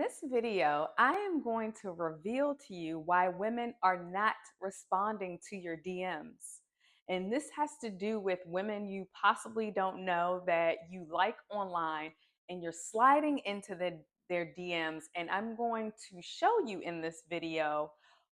this video, I am going to reveal to you why women are not responding to your DMs. And this has to do with women you possibly don't know that you like online and you're sliding into their DMs. And I'm going to show you in this video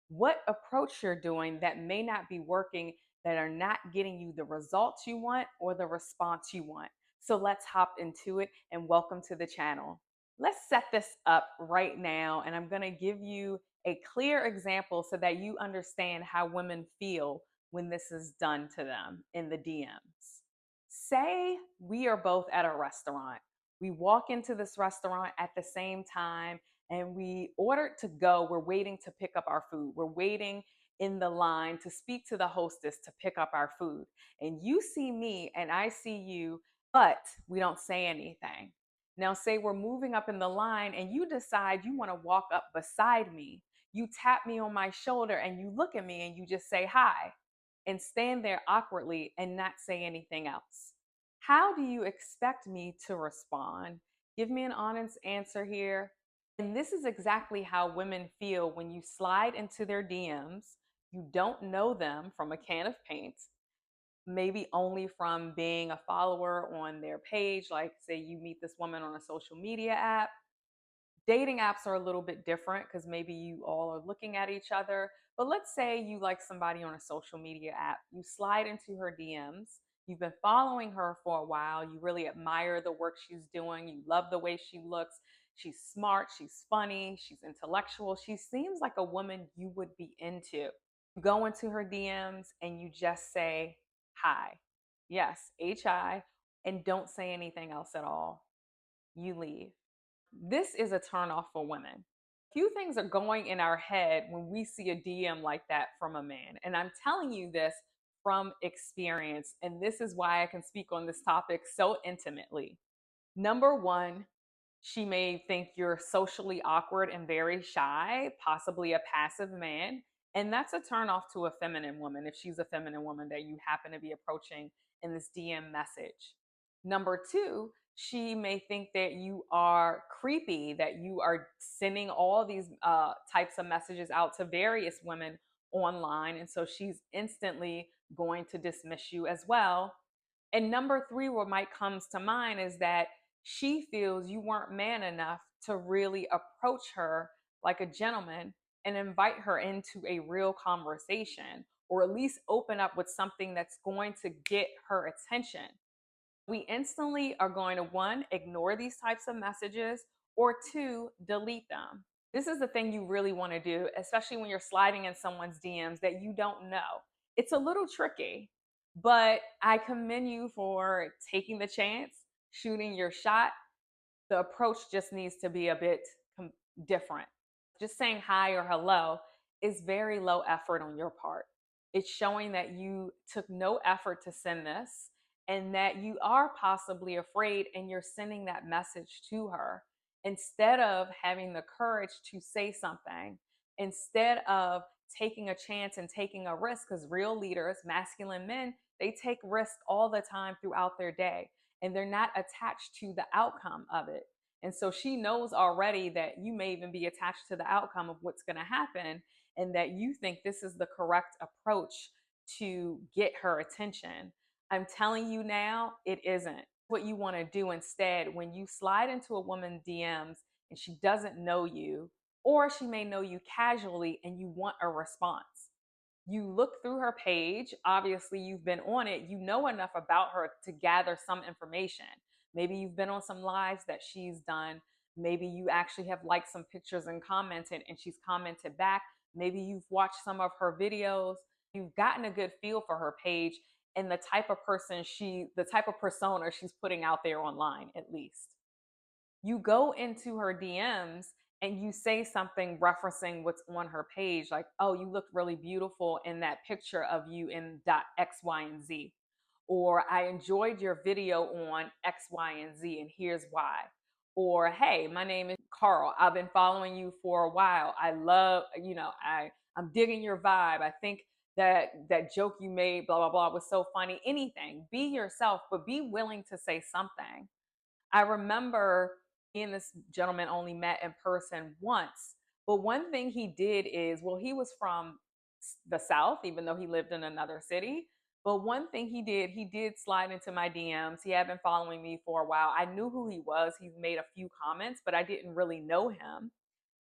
what approach you're doing that may not be working, that are not getting you the results you want or the response you want. So let's hop into it and welcome to the channel. Let's set this up right now, and I'm going to give you a clear example so that you understand how women feel when this is done to them in the DMs. Say we are both at a restaurant. We walk into this restaurant at the same time and we ordered to go. We're waiting to pick up our food. We're waiting in the line to speak to the hostess to pick up our food. And you see me and I see you, but we don't say anything. Now, say we're moving up in the line and you decide you want to walk up beside me. You tap me on my shoulder and you look at me and you just say hi and stand there awkwardly and not say anything else. How do you expect me to respond? Give me an honest answer here. And this is exactly how women feel when you slide into their DMs. You don't know them from a can of paint, maybe only from being a follower on their page. Like, say you meet this woman on a social media app. Dating apps are a little bit different because maybe you all are looking at each other. But let's say you like somebody on a social media app. You slide into her DMs. You've been following her for a while. You really admire the work she's doing. You love the way she looks. She's smart. She's funny. She's intellectual. She seems like a woman you would be into. You go into her DMs and you just say hi. Yes, HI, and don't say anything else at all. You leave. This is a turnoff for women. Few things are going in our head when we see a DM like that from a man. And I'm telling you this from experience. And this is why I can speak on this topic so intimately. Number one, she may think you're socially awkward and very shy, possibly a passive man. And that's a turnoff to a feminine woman if she's a feminine woman that you happen to be approaching in this DM message. Number two, she may think that you are creepy, that you are sending all these types of messages out to various women online. And so she's instantly going to dismiss you as well. And number three, what might comes to mind is that she feels you weren't man enough to really approach her like a gentleman and invite her into a real conversation, or at least open up with something that's going to get her attention. We instantly are going to, one, ignore these types of messages, or two, delete them. This is the thing you really want to do, especially when you're sliding in someone's DMs that you don't know. It's a little tricky, but I commend you for taking the chance, shooting your shot. The approach just needs to be a bit different. Just saying hi or hello is very low effort on your part. It's showing that you took no effort to send this and that you are possibly afraid and you're sending that message to her instead of having the courage to say something, instead of taking a chance and taking a risk, because real leaders, masculine men, they take risks all the time throughout their day and they're not attached to the outcome of it. And so she knows already that you may even be attached to the outcome of what's going to happen, and that you think this is the correct approach to get her attention. I'm telling you now, it isn't. What you want to do instead, when you slide into a woman's DMs and she doesn't know you, or she may know you casually and you want a response, you look through her page. Obviously, you've been on it. You know enough about her to gather some information. Maybe you've been on some lives that she's done. Maybe you actually have liked some pictures and commented, and she's commented back. Maybe you've watched some of her videos. You've gotten a good feel for her page and the type of person the type of persona she's putting out there online, at least. You go into her DMs and you say something referencing what's on her page, like, oh, you looked really beautiful in that picture of you in dot X, Y, and Z. Or I enjoyed your video on X, Y, and Z, and here's why. Or, hey, my name is Carl. I've been following you for a while. I love, I'm digging your vibe. I think that joke you made, blah, blah, blah, was so funny. Anything. Be yourself, but be willing to say something. I remember Me and this gentleman only met in person once. But one thing he did is, well, he was from the South, even though he lived in another city. But one thing he did slide into my DMs. He had been following me for a while. I knew who he was. He's made a few comments, but I didn't really know him.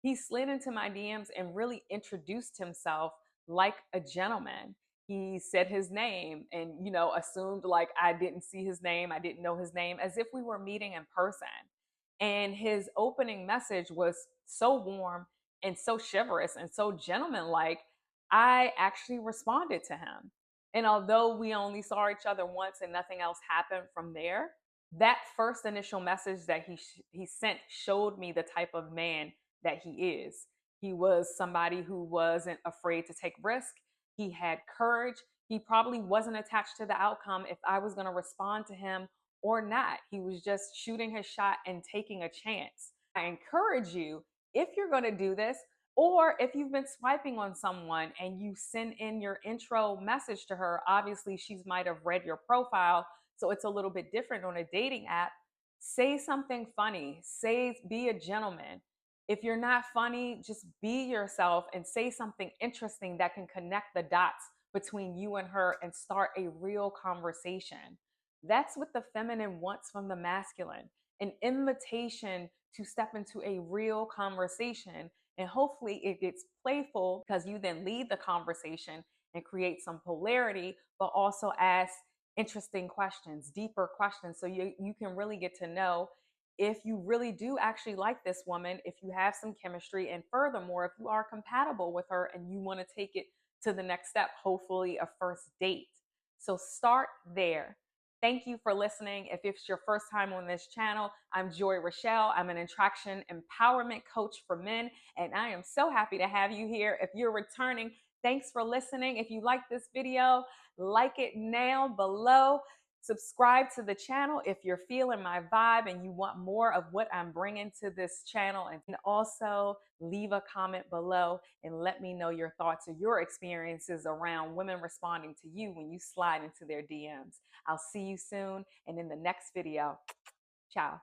He slid into my DMs and really introduced himself like a gentleman. He said his name and, assumed like I didn't see his name, I didn't know his name, as if we were meeting in person. And his opening message was so warm and so chivalrous and so gentlemanlike. I actually responded to him. And although we only saw each other once and nothing else happened from there, that first initial message that he sent showed me the type of man that he is. He was somebody who wasn't afraid to take risk. He had courage. He probably wasn't attached to the outcome if I was going to respond to him or not. He was just shooting his shot and taking a chance. I encourage you, if you're going to do this, or if you've been swiping on someone and you send in your intro message to her, obviously she might have read your profile, so it's a little bit different on a dating app. Say something funny. Be a gentleman. If you're not funny, just be yourself and say something interesting that can connect the dots between you and her and start a real conversation. That's what the feminine wants from the masculine, an invitation to step into a real conversation. And hopefully it gets playful because you then lead the conversation and create some polarity, but also ask interesting questions, deeper questions, so you can really get to know if you really do actually like this woman, if you have some chemistry, and furthermore, if you are compatible with her and you want to take it to the next step, hopefully a first date. So start there. Thank you for listening. If it's your first time on this channel, I'm Joy Rochelle. I'm an attraction empowerment coach for men, and I am so happy to have you here. If you're returning, thanks for listening. If you like this video, like it now below. Subscribe to the channel if you're feeling my vibe and you want more of what I'm bringing to this channel. And also leave a comment below and let me know your thoughts or your experiences around women responding to you when you slide into their DMs. I'll see you soon and in the next video. Ciao.